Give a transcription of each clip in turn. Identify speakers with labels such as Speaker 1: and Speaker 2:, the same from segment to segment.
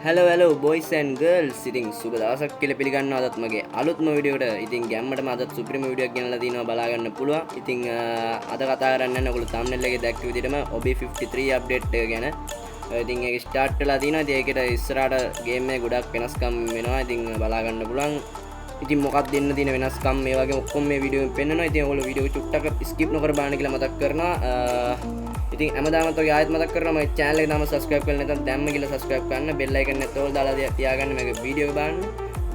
Speaker 1: hello boys and girls. ඉතින් සුබ දවසක් කියලා පිළිගන්නවා අදත් මගේ අලුත්ම වීඩියෝ එකට. ඉතින් ගැම්මටම අදත් සුපිරිම වීඩියෝ එකක් ගෙනලා දිනවා බලා ගන්න පුළුවන්. ඉතින් අද කතා කරන්නේ ඔයගොල්ලෝ thumbnail එකේ දැක්ක විදිහටම OB53 අප්ඩේට් එක ගැන. ඉතින් ඒක ස්ටාර්ට් වෙලා තිනවා. ඉතින් ඒකට ඉස්සරහට ගේම් එකේ ගොඩක් වෙනස්කම් වෙනවා. ඉතින් බලා ගන්න පුළුවන්. ඉතින් මොකක්ද දෙන්න තියෙන වෙනස්කම් මේ වගේ ඔක්කොම මේ වීඩියෝ එකෙන් පෙන්නනවා. ඉතින් ඔයගොල්ලෝ වීඩියෝ එක චුට්ටක් ස්කිප් නොකර බලන්න කියලා මතක් කරනවා. ඉතින් හැමදාමත් ඔය ආයෙත් මතක් කරනවා මගේ channel එක තාම subscribe කරලා නැත්නම් දැම්ම කියලා subscribe කරන්න bell icon එකත් ඕල් දාලා තියාගන්න මගේ වීඩියෝ එක බලන්න.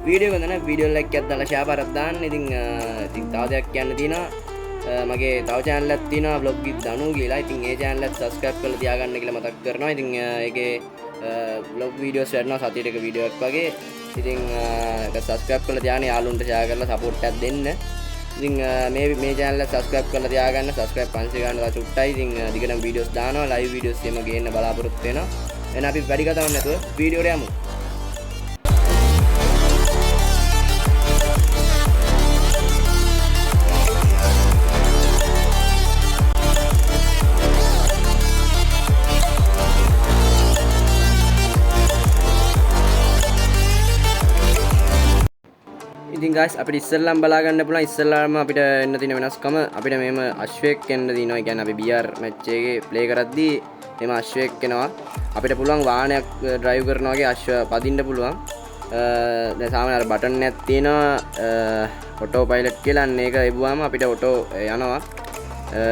Speaker 1: වීඩියෝ එක ගන්න වීඩියෝ like එකක් දාලා share කරලා දාන්න. ඉතින් තව දෙයක් කියන්න තියෙනවා. මගේ තව channel එකක් තියෙනවා vlog with danu කියලා. ඉතින් ඒ channel එක subscribe කරලා තියාගන්න කියලා මතක් කරනවා. ඉතින් ඒකේ vlog videos වඩනවා සතියට එක වීඩියෝ එකක් වගේ. ඉතින් ඒක subscribe කරලා තියාගෙන යාළුවන්ට share කරලා support එකක් දෙන්න. ඉතින් මේ channel එක subscribe කරලා තියාගන්න. subscribe 500 ගන්න තව චුට්ටයි. ඉතින් දිගටම videos දානවා live videos එහෙම ගේන්න බලාපොරොත්තු වෙනවා. එහෙනම් අපි වැඩි කතාවක් නැතුව වීඩියෝ එකට යමු. ඉතින් guys අපිට ඉස්සෙල්ලාම බලා ගන්න පුළුවන් ඉස්සෙල්ලාම අපිට එන්න තියෙන වෙනස්කම අපිට මේම අශ්වයෙක් එන්න දිනවා. ඒ කියන්නේ අපි BR මැච් එකේ ප්ලේ කරද්දී මේම අශ්වයෙක් එනවා. අපිට පුළුවන් වාහනයක් ඩ්‍රයිව් කරනවා වගේ අශ්ව පදින්න පුළුවන්. දැන් සාමාන්‍ය අර බටන් එකක් තියෙනවා ඔටෝ පයිලට් කියලා. අන්න ඒක එබුවාම අපිට ඔටෝ යනවා.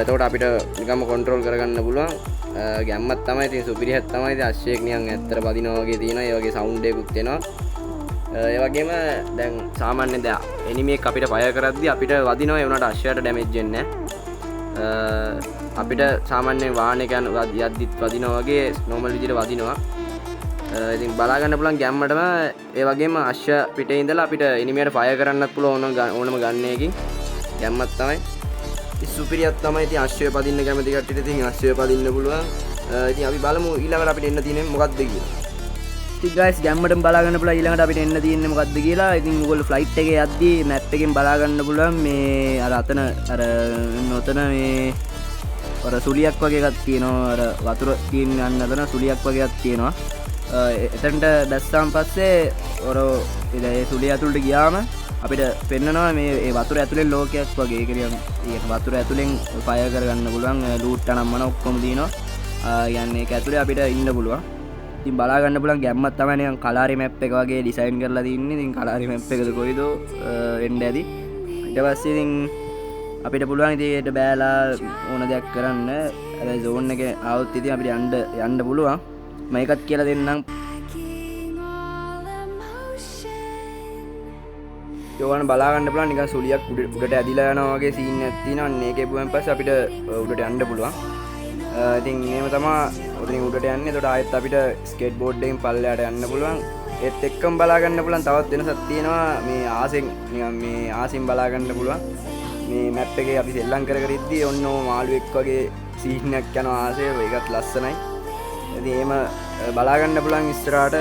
Speaker 1: එතකොට අපිට නිකම්ම කන්ට්‍රෝල් කරගන්න පුළුවන්. ගැම්මක් තමයි තියෙන සුපිරියක් තමයි. ඉතින් අශ්වයෙක් නිකන් ඇත්තට පදිනවා වගේ තියෙනවා. ඒ වගේ සවුන්ඩ් එකකුත් එනවා. ඒ වගේම දැන් සාමාන්‍යයෙන් දැන් එනිමි එක අපිට ෆයර් කරද්දී අපිට වදිනවා. ඒ වුණාට අශ්වයට ඩැමේජ් වෙන්නේ නැහැ. අපිට සාමාන්‍යයෙන් වාහනයක යද්දිත් වදිනවා වගේ නෝමල් විදිහට වදිනවා. ඉතින් බලා ගන්න පුළුවන් ගැම්මටම. ඒ වගේම අශ්ව පිටේ ඉඳලා අපිට එනිමියට ෆයර් කරන්නත් පුළුවන් ඕනම ගන්න එකකින්. ගැම්මක් තමයි. ඉතින් සුපිරියක් තමයි. ඉතින් අශ්වය පදින්න කැමති කට්ටියට ඉතින් අශ්වය පදින්න පුළුවන්. ඉතින් අපි බලමු ඊළඟට අපිට එන්න තියෙන්නේ මොකක්ද කියලා. ඉතින් guys ගැම්මටම බලා ගන්න පුළුවන් ඊළඟට අපිට එන්න තියෙන්නේ මොකක්ද කියලා. ඉතින් ඔයගොල්ලෝ ෆ්ලයිට් එකේ යද්දී මැප් එකෙන් බලා ගන්න පුළුවන් මේ අර අතන අර නොතන මේ අර සුලියක් වගේ එකක් තියෙනවා. අර වතුර තියෙන යන්න අතන සුලියක් වගේ එකක් තියෙනවා. එතනට දැස්සාන් පස්සේ අර ඒ සුලිය ඇතුළට ගියාම අපිට පෙන්නනවා මේ ඒ වතුර ඇතුලේ ලෝකයක් වගේ. ඒක නිකන් වතුර ඇතුලෙන් ෆයර් කරගන්න පුළුවන්. ලූට් අනම්මන ඔක්කොම දිනවා. යන්නේ ඒක ඇතුලේ අපිට ඉන්න පුළුවන්. ඉතින් බලා ගන්න පුළුවන් ගැම්මක් තමයි නිකන් කලාරි මැප් එක වගේ ඩිසයින් කරලා තින්නේ. ඉතින් කලාරි මැප් එකද කොයිද එන්න ඇති. ඊට පස්සේ ඉතින් අපිට පුළුවන් ඉතින් ඒකට බෑලා ඕන දෙයක් කරන්න. අර zone එකේ ආවොත් ඉතින් අපිට යන්න පුළුවන්. මම ඒකත් කියලා දෙන්නම්. යෝගන බලා ගන්න පුළුවන් නිකන් සුලියක් උඩට ඇදිලා යනවා වගේ සීන් එකක් තියෙනවා. අන්න ඒකේ බුවෙන් පස්සේ අපිට උඩට යන්න පුළුවන්. ඉතින් මේව තමයි උඩින් උඩට යන්නේ. එතකොට ආයෙත් අපිට ස්කේට් බෝඩ් එකෙන් පල්ලෙහාට යන්න පුළුවන්. ඒත් එක්කම බලා ගන්න පුළුවන් තවත් වෙනසක් තියෙනවා. මේ ආසෙන් නිකන් මේ ආසින් බලා ගන්න පුළුවන්. මේ මැප් එකේ අපි සෙල්ලම් කර ඉද්දී ඔන්න මාළුවෙක් වගේ සීන් එකක් යනවා ආසේ. ඒකත් ලස්සනයි. ඉතින් එහෙම බලා ගන්න පුළුවන් ඉස්සරහට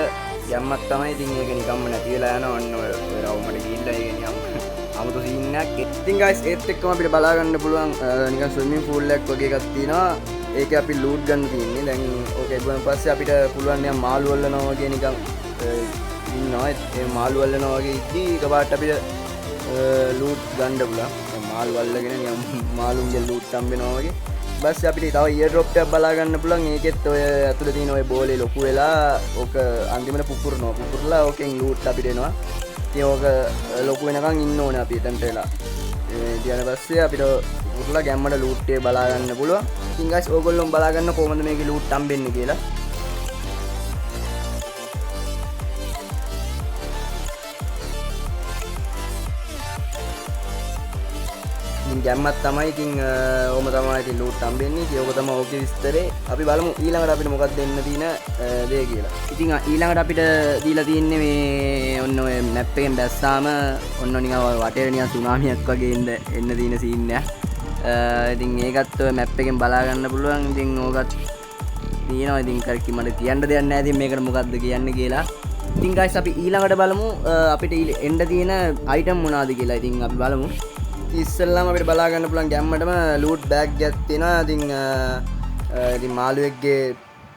Speaker 1: යම්මක් තමයි. ඉතින් ඒක නිකම්ම නැති වෙලා යනවා. ඔන්න ඔය රවුමට ගිහිල්ලා ඒක නිකම් 아무තු සීන් එකක්. ඉතින් guys ඒත් එක්කම අපිට බලා ගන්න පුළුවන් නිකන් ස්විමින් pool එකක් වගේ එකක් තියෙනවා. ඒක අපි ලූට් ගන්න තියෙන්නේ. දැන් ඕකේ ගියන් පස්සේ අපිට පුළුවන් නිකන් මාළු වල්ලනවා වගේ නිකන් ඉන්නවා. ඒ මාළු වල්ලනවා වගේ ඉද්දි එකපාරට අපිට ලූට් ගන්න පුළුවන්. මාළු වල්ලගෙන නිකන් මාළුන්ගේ ලූට් හම්බෙනවා වගේ. ඊපස්සේ අපිට තව ඉයර් ඩ්‍රොප් එකක් බලා ගන්න පුළුවන්. ඒකෙත් ඔය ඇතුලේ තියෙන ඔය බෝලේ ලොකු වෙලා ඕක අන්තිමට පුපුරනවා. පුපුරලා ඕකෙන් ලූට් අපිට එනවා. ඉතින් ඕක ලොකු වෙනකන් ඉන්න ඕනේ අපි එතනට වෙලා. ඊට පස්සේ අපිට උරලා ගැම්මට ලූට් එක බලා ගන්න පුළුවන්. ඉතින් guys ඕගොල්ලෝ බලා ගන්න කොහොමද මේකේ ලූට් හම්බෙන්නේ කියලා. ඉතින් ගැම්මක් තමයි. ඉතින් ඕම තමයි ඉතින් ලූට් හම්බෙන්නේ. ඉතින් ඕක තමයි ඕකේ විස්තරේ. අපි බලමු ඊළඟට අපිට මොකක්ද දෙන්න තියෙන දේ කියලා. ඉතින් ඊළඟට අපිට දීලා තියෙන්නේ මේ ඔන්න ඔය මැප් එකෙන් බැස්සාම ඔන්න නිකන් වටේ නිකන් සුනාමියක් වගේ එන්න තියෙන සීන් එක. ඉතින් ඒකත් ඔය මැප් එකෙන් බලා ගන්න පුළුවන්. ඉතින් ඕකත් තියෙනවා. ඉතින් කරකි මට කියන්න දෙයක් නැහැ. ඉතින් මේකට මොකද්ද කියන්නේ කියලා. ඉතින් guys අපි ඊළඟට බලමු අපිට එන්න තියෙන අයිටම් මොනවාද කියලා. ඉතින් අපි බලමු. ඉස්සෙල්ලාම අපිට බලා ගන්න පුළුවන් ගැම්මටම ලූට් බෑග් එකක් තියෙනවා. ඉතින් මාළුවෙක්ගේ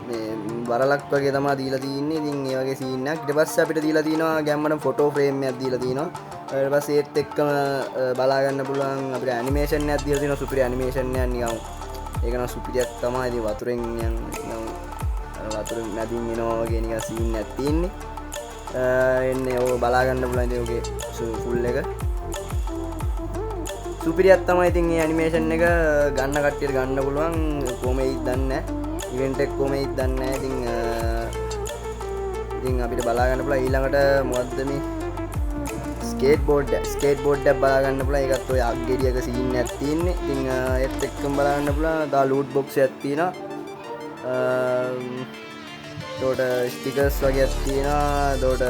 Speaker 1: මේ වරලක් වගේ තමයි දීලා තින්නේ. ඉතින් ඒ වගේ සීන් එකක්. ඊට පස්සේ අපිට දීලා තිනවා ගැම්මට ෆොටෝ ෆ්‍රේම් එකක් දීලා තිනවා. ඊට පස්සේ ඒත් එක්කම බලා ගන්න පුළුවන් අපිට ඇනිමේෂන් එකක් දීලා තිනවා. සුපිරි ඇනිමේෂන් එකක් නිකන්. ඒක නම් සුපිරියක් තමයි. ඉතින් වතුරෙන් වතුර මැදින් එනවා වගේ නිකන් සීන් එකක් තියෙන්නේ. එන්නේ ඔය බලා ගන්න පුළුවන්. ඉතින් ඔගේ ෆුල් එක සුපිරියක් තමයි. ඉතින් මේ ඇනිමේෂන් එක ගන්න කට්ටියට ගන්න පුළුවන්. කොහොමද දන්නේ නැහැ. ඉවෙන්ට් එක කොහොමද දන්නේ නැහැ. ඉතින් අපිට බලා ගන්න පුළුවන් ඊළඟට මොකද්ද මේ ස්කේට් බෝඩ් එකක් බලා ගන්න පුළුවන්. ඒකත් ඔය අග්ගෙඩියක සීන් එකක් තියෙන්නේ. ඉතින් ඒත් එක්කම බලා ගන්න පුළුවන්. තව ලූට් බොක්ස් එකක් තියෙනවා. ඒකට ස්ටිකර්ස් වගේක් තියෙනවා. ඒකට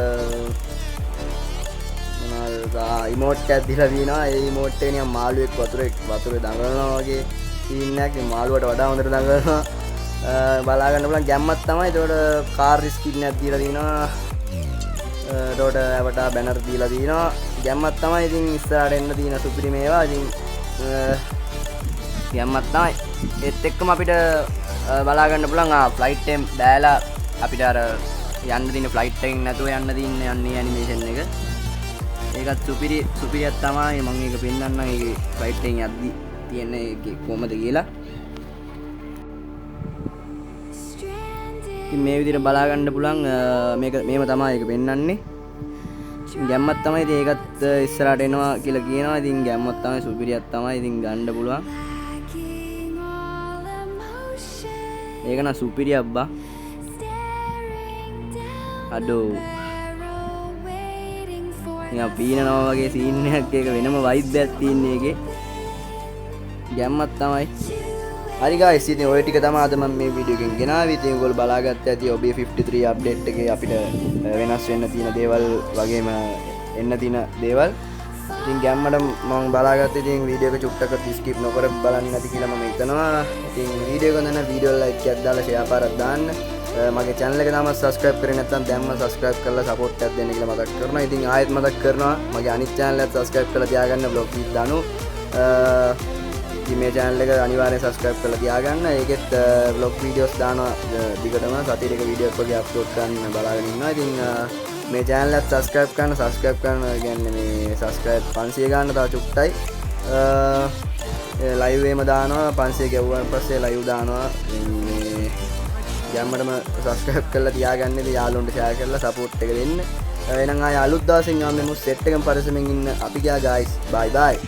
Speaker 1: ඉමෝට් එකක් දීලා තියෙනවා. ඒ ඉමෝට් එක නිකන් මාළුවෙක් වතුරේ දඟලනවා වගේ සීන් එකක්. මාළුවට වඩා හොඳට දඟලනවා. බලා ගන්න පුළුවන් ගැම්මක් තමයි. ඒකට කාර් ස්කින් එකක් දීලා තිනවා. ඒකට අවටා බැනර් දීලා තිනවා. ගැම්මක් තමයි. ඉතින් ඉස්සරහට එන්න තියෙන සුපිරි මේවා. ඉතින් ගැම්මක් තමයි. ඒත් එක්කම අපිට බලා ගන්න පුළුවන් ෆ්ලයිට් එකෙන් බෑලා අපිට අර යන්න තියෙන ෆ්ලයිට් එකෙන් නැතුව යන්න තියෙන යන්නේ ඇනිමේෂන් එක. ඒකත් සුපිරියක් තමයි. මම ඒක පෙන්නන්නම්. ඒකේ ෆ්ලයිට් එකෙන් යද්දි තියෙන්නේ කොහමද කියලා. මේ විදිහට බලා ගන්න පුළුවන්. මේම තමයි ඒක පෙන්වන්නේ. ගැම්මක් තමයි. ඉතින් ඒකත් ඉස්සරහට එනවා කියලා කියනවා. ඉතින් ගැම්මක් තමයි සුපිරියක් තමයි. ඉතින් ගන්න පුළුවන්. ඒක නා සුපිරියක් බා. අඩෝ. නිකන් පීනනවා වගේ සීන් එකක්. ඒක වෙනම වයිබ් එකක් තියෙන එකේ. ගැම්මක් තමයි. හරි guys, ඉතින් ඔය ටික තමයි අද මම මේ වීඩියෝ එකෙන් ගෙනාවේ. ඉතින් ඔයගොල්ලෝ බලාගත්ත ඇති ඔබේ 53 අප්ඩේට් එකේ අපිට වෙනස් වෙන්න තියෙන දේවල් වගේම එන්න තියෙන දේවල්. ඉතින් ගැම්මට මම බලාගත්ත. ඉතින් වීඩියෝ එක චුට්ටක් ස්කිප් නොකර බලන්න නැති කියලා මම හිතනවා. ඉතින් වීඩියෝ එක ගන්න වීඩියෝ ලයික් එකක් දාලා ෂෙයා පාරක් දාන්න. මගේ channel එක තාම subscribe කරේ නැත්නම් දැම්ම subscribe කරලා support එකක් දෙන්න කියලා මතක් කරනවා. ඉතින් ආයෙත් මතක් කරනවා මගේ අනිත් channel එකත් subscribe කරලා තියාගන්න vlog feed දානු. මේ channel එක අනිවාර්යෙන් subscribe කරලා තියාගන්න. ඒකෙත් vlog videos දානවා දිගටම සතියේ එක වීඩියෝ එකක් වගේ අප්ලෝඩ් කරන්න බලාගෙන ඉන්නවා. ඉතින් මේ channel එකත් subscribe කරන්න කියන්නේ මේ subscribe 500 ගන්න තව චුට්ටයි. live එකම දානවා 500 ගෙවුවන් පස්සේ live දානවා. මේ ගැම්මටම subscribe කරලා තියාගන්න. ඉතින් යාළුවන්ට share කරලා support එක දෙන්න. එහෙනම් ආය අලුත් දවසින් ආව මේ set එකම පරිස්සමෙන් ඉන්න. අපි ගියා guys. bye bye.